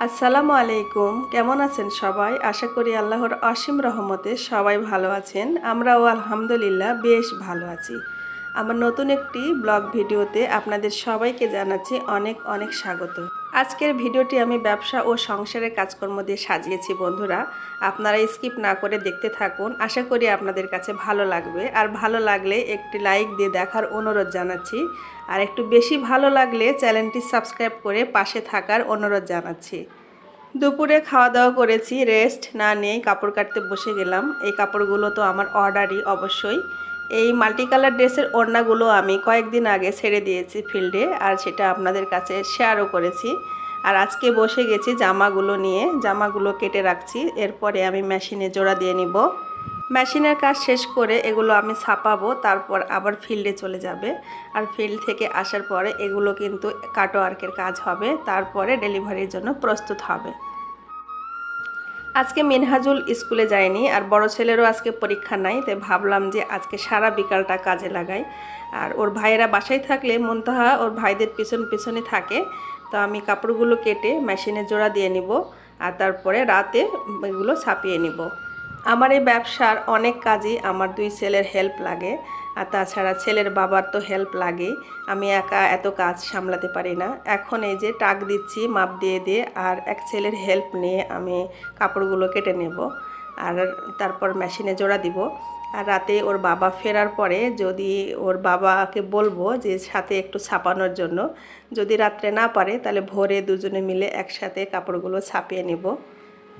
আসসালামু আলাইকুম, কেমন আছেন সবাই? আশা করি আল্লাহর অসীম রহমতে সবাই ভালো আছেন। আমরাও আলহামদুলিল্লাহ বেশ ভালো আছি। আমার নতুন একটি ব্লগ ভিডিওতে আপনাদের সবাইকে জানাচ্ছি অনেক অনেক স্বাগত। আজকের ভিডিওটি আমি ব্যবসা ও সংসারের কাজকর্ম দিয়ে সাজিয়েছি বন্ধুরা। আপনারা স্কিপ না করে দেখতে থাকুন, আশা করি আপনাদের কাছে ভালো লাগবে। আর ভালো লাগলে একটি লাইক দিয়ে দেখার অনুরোধ জানাচ্ছি। আর একটু বেশি ভালো লাগলে চ্যানেলটি সাবস্ক্রাইব করে পাশে থাকার অনুরোধ জানাচ্ছি। দুপুরে খাওয়া দাওয়া করেছি, রেস্ট না নিয়েই কাপড় কাটতে বসে গেলাম। এই কাপড়গুলো তো আমার অর্ডারই অবশ্যই। এই মাল্টি কালার ড্রেসের ওড়নাগুলো আমি কয়েকদিন আগে ছেড়ে দিয়েছি ফিল্ডে, আর সেটা আপনাদের কাছে শেয়ারও করেছি। আর আজকে বসে গেছি জামাগুলো নিয়ে, জামাগুলো কেটে রাখছি। এরপরে আমি মেশিনে জোড়া দিয়ে নিব। মেশিনের কাজ শেষ করে এগুলো আমি ছাপাবো, তারপর আবার ফিল্ডে চলে যাবে। আর ফিল্ড থেকে আসার পরে এগুলো কিন্তু কাটওয়ার্কের কাজ হবে, তারপরে ডেলিভারির জন্য প্রস্তুত হবে। আজকে মিনহাজুল স্কুলে যায়নি, আর বড় ছেলেরও আজকে পরীক্ষা নাই, তাই ভাবলাম যে আজকে সারা বিকালটা কাজে লাগাই। আর ওর ভাইয়েরা বাসায় থাকলে মুনতাহা ওর ভাইদের পিছনে থাকে। তো আমি কাপড়গুলো কেটে মেশিনে জোড়া দিয়ে নিব, আর তারপরে রাতে এগুলো ছাপিয়ে নিব। আমার এই ব্যবসার অনেক কাজই আমার দুই ছেলের হেল্প লাগে, আর তাছাড়া ছেলের বাবার তো হেল্প লাগেই। আমি একা এত কাজ সামলাতে পারি না। এখন এই যে টাক দিচ্ছি মাপ দিয়ে দিয়ে, আর এক ছেলের হেল্প নিয়ে আমি কাপড়গুলো কেটে নেব, আর তারপর মেশিনে জোড়া দিব। আর রাতে ওর বাবা ফেরার পরে যদি ওর বাবাকে বলবো যে সাথে একটু ছাপানোর জন্য, যদি রাত্রে না পারে তাহলে ভোরে দুজনে মিলে একসাথে কাপড়গুলো ছাপিয়ে নেব।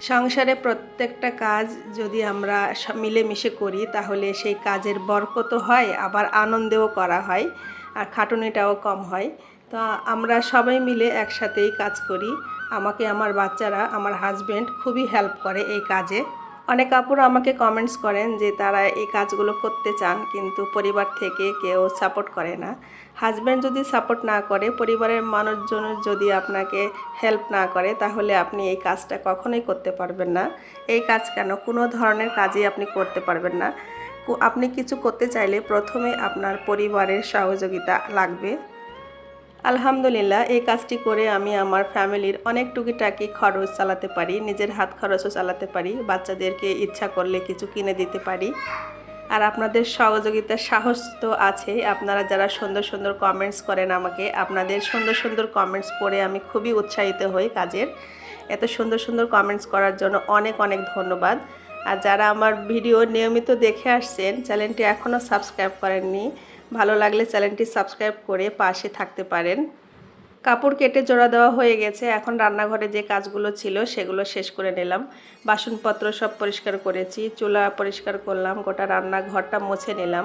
সংসারে প্রত্যেকটা কাজ যদি আমরা মিলেমিশে করি তাহলে সেই কাজের বরকতও হয়, আবার আনন্দেও করা হয়, আর খাটুনিটাও কম হয়। তো আমরা সবাই মিলে একসাথেই কাজ করি। আমাকে আমার বাচ্চারা, আমার হাজব্যান্ড খুবই হেল্প করে এই কাজে। অনেক আপুরা আমাকে কমেন্টস করেন যে তারা এই কাজগুলো করতে চান, কিন্তু পরিবার থেকে কেউ সাপোর্ট করে না। হাজব্যান্ড যদি সাপোর্ট না করে, পরিবারের মানুষজন যদি আপনাকে হেল্প না করে, তাহলে আপনি এই কাজটা কখনোই করতে পারবেন না। এই কাজ কেন, কোনো ধরনের কাজই আপনি করতে পারবেন না। আপনি কিছু করতে চাইলে প্রথমে আপনার পরিবারের সহযোগিতা লাগবে। আলহামদুলিল্লাহ, এই কাজটি করে আমি আমার ফ্যামিলির অনেক টুকিটাকি খরচ চালাতে পারি, নিজের হাত খরচও চালাতে পারি, বাচ্চাদেরকে ইচ্ছা করলে কিছু কিনে দিতে পারি। আর আপনাদের সহযোগিতার সাহস তো আছে। আপনারা যারা সুন্দর সুন্দর কমেন্টস করেন আমাকে, আপনাদের সুন্দর সুন্দর কমেন্টস পড়ে আমি খুবই উৎসাহিত হই কাজের। এত সুন্দর সুন্দর কমেন্টস করার জন্য অনেক অনেক ধন্যবাদ। আর যারা আমার ভিডিও নিয়মিত দেখে আসছেন, চ্যানেলটি এখনও সাবস্ক্রাইব করেননি, ভালো লাগলে চ্যানেলটি সাবস্ক্রাইব করে পাশে থাকতে পারেন। কাপড় কেটে জোড়া দেওয়া হয়ে গেছে। এখন রান্নাঘরে যে কাজগুলো ছিল সেগুলো শেষ করে নিলাম। বাসনপত্র সব পরিষ্কার করেছি, চুলা পরিষ্কার করলাম, গোটা রান্নাঘরটা মুছে নিলাম।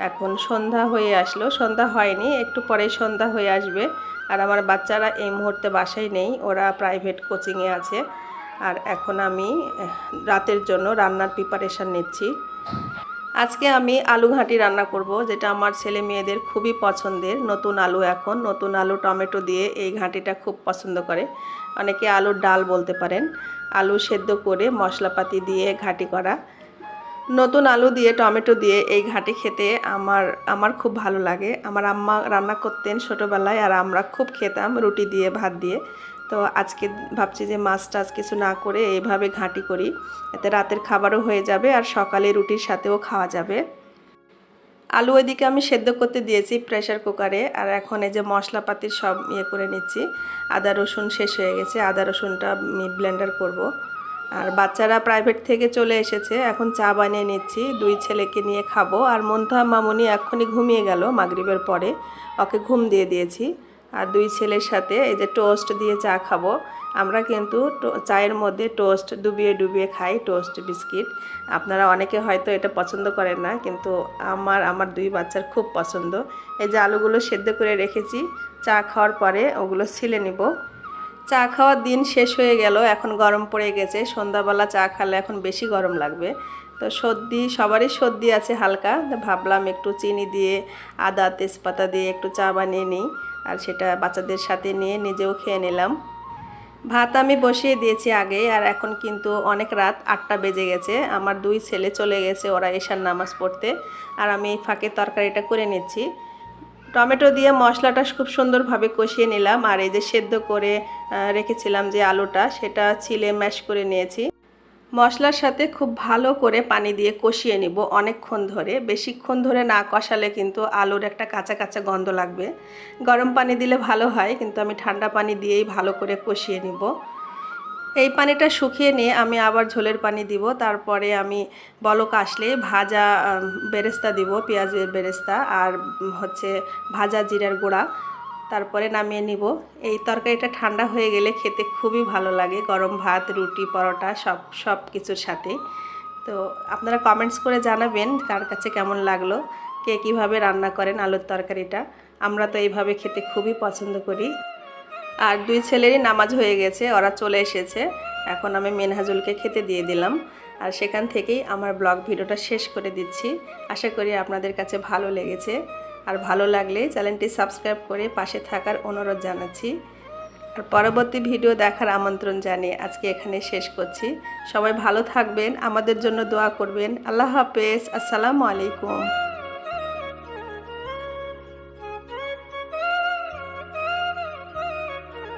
এখন সন্ধ্যা হয়ে আসলো, সন্ধ্যা হয়নি, একটু পরেই সন্ধ্যা হয়ে আসবে। আর আমার বাচ্চারা এই মুহূর্তে বাসায় নেই, ওরা প্রাইভেট কোচিংয়ে আছে। আর এখন আমি রাতের জন্য রান্নার প্রিপারেশান নিচ্ছি। আজকে আমি আলু ঘাঁটি রান্না করব, যেটা আমার ছেলে মেয়েদের খুবই পছন্দের। নতুন আলু, এখন নতুন আলু টমেটো দিয়ে এই ঘাঁটিটা খুব পছন্দ করে। অনেকে আলুর ডাল বলতে পারেন। আলু সেদ্ধ করে মশলাপাতি দিয়ে ঘাঁটি করা। নতুন আলু দিয়ে টমেটো দিয়ে এই ঘাঁটি খেতে আমার খুব ভালো লাগে। আমার আম্মা রান্না করতেন ছোটোবেলায়, আর আমরা খুব খেতাম রুটি দিয়ে, ভাত দিয়ে। তো আজকে ভাবছি যে মাছ টাছ কিছু না করে এইভাবে ঘাঁটি করি, এতে রাতের খাবারও হয়ে যাবে আর সকালে রুটির সাথেও খাওয়া যাবে। আলু ওইদিকে আমি সেদ্ধ করতে দিয়েছি প্রেসার কুকারে, আর এখন এই যে মশলাপাতির সব করে নিচ্ছি। আদা রসুন শেষ হয়ে গেছে, আদা রসুনটা আমি ব্লেন্ডার করব। আর বাচ্চারা প্রাইভেট থেকে চলে এসেছে, এখন চা বানিয়ে নিচ্ছি, দুই ছেলেকে নিয়ে খাবো। আর মুনতাহা মামুনি এক্ষুনি ঘুমিয়ে গেল মাগরিবের পরে, ওকে ঘুম দিয়ে দিয়েছি। আর দুই ছেলের সাথে এই যে টোস্ট দিয়ে চা খাবো। আমরা কিন্তু চায়ের মধ্যে টোস্ট ডুবিয়ে ডুবিয়ে খাই, টোস্ট বিস্কিট। আপনারা অনেকে হয়তো এটা পছন্দ করেন না, কিন্তু আমার দুই বাচ্চার খুব পছন্দ। এই যে আলুগুলো সেদ্ধ করে রেখেছি, চা খাওয়ার পরে ওগুলো ছিলে নিব। চা খাওয়ার দিন শেষ হয়ে গেল, এখন গরম পড়ে গেছে। সন্ধ্যাবেলা চা খেলে এখন বেশি গরম লাগবে। তো সর্দি, সবারই সর্দি আছে হালকা, ভাবলাম একটু চিনি দিয়ে, আদা তেজপাতা দিয়ে একটু চা বানিয়ে নিই, আর সেটা বাচ্চাদের সাথে নিয়ে নিজেও খেয়ে নিলাম। ভাত আমি বসিয়ে দিয়েছি আগে, আর এখন কিন্তু অনেক রাত 8টা বেজে গেছে। আমার 2 ছেলে চলে গেছে ওরা এশার নামাজ পড়তে, আর আমি এই ফাঁকে তরকারিটা করে নিচ্ছি। টমেটো দিয়ে মশলাটা খুব সুন্দরভাবে কষিয়ে নিলাম, আর এই যে সেদ্ধ করে রেখেছিলাম যে আলুটা, সেটা ছিলে ম্যাশ করে নিয়েছি। মশলার সাথে খুব ভালো করে পানি দিয়ে কষিয়ে নিব অনেকক্ষণ ধরে। বেশিক্ষণ ধরে না কষালে কিন্তু আলুর একটা কাঁচা কাঁচা গন্ধ লাগবে। গরম পানি দিলে ভালো হয়, কিন্তু আমি ঠান্ডা পানি দিয়েই ভালো করে কষিয়ে নিব। এই পানিটা শুকিয়ে নিয়ে আমি আবার ঝোলের পানি দিব। তারপরে আমি বলক আসলে ভাজা বেরেস্তা দিব, পেঁয়াজের বেরেস্তা, আর হচ্ছে ভাজা জিরার গুঁড়া, তারপরে নামিয়ে নিব। এই তরকারিটা ঠান্ডা হয়ে গেলে খেতে খুবই ভালো লাগে, গরম ভাত, রুটি, পরোটা সব কিছুর সাথে। তো আপনারা কমেন্টস করে জানাবেন কার কাছে কেমন লাগলো, কে কীভাবে রান্না করেন আলুর তরকারিটা। আমরা তো এইভাবে খেতে খুবই পছন্দ করি। আর 2 ছেলেরই নামাজ হয়ে গেছে, ওরা চলে এসেছে। এখন আমি মেনহাজুলকে খেতে দিয়ে দিলাম, আর সেখান থেকেই আমার ব্লগ ভিডিওটা শেষ করে দিচ্ছি। আশা করি আপনাদের কাছে ভালো লেগেছে, আর ভালো লাগলে চ্যানেলটি সাবস্ক্রাইব করে পাশে থাকার অনুরোধ জানাচ্ছি। আর পরবর্তী ভিডিও দেখার আমন্ত্রণ জানিয়ে আজকে এখানে শেষ করছি। সবাই ভালো থাকবেন, আমাদের জন্য দোয়া করবেন। আল্লাহ হাফেজ, আসসালামু আলাইকুম।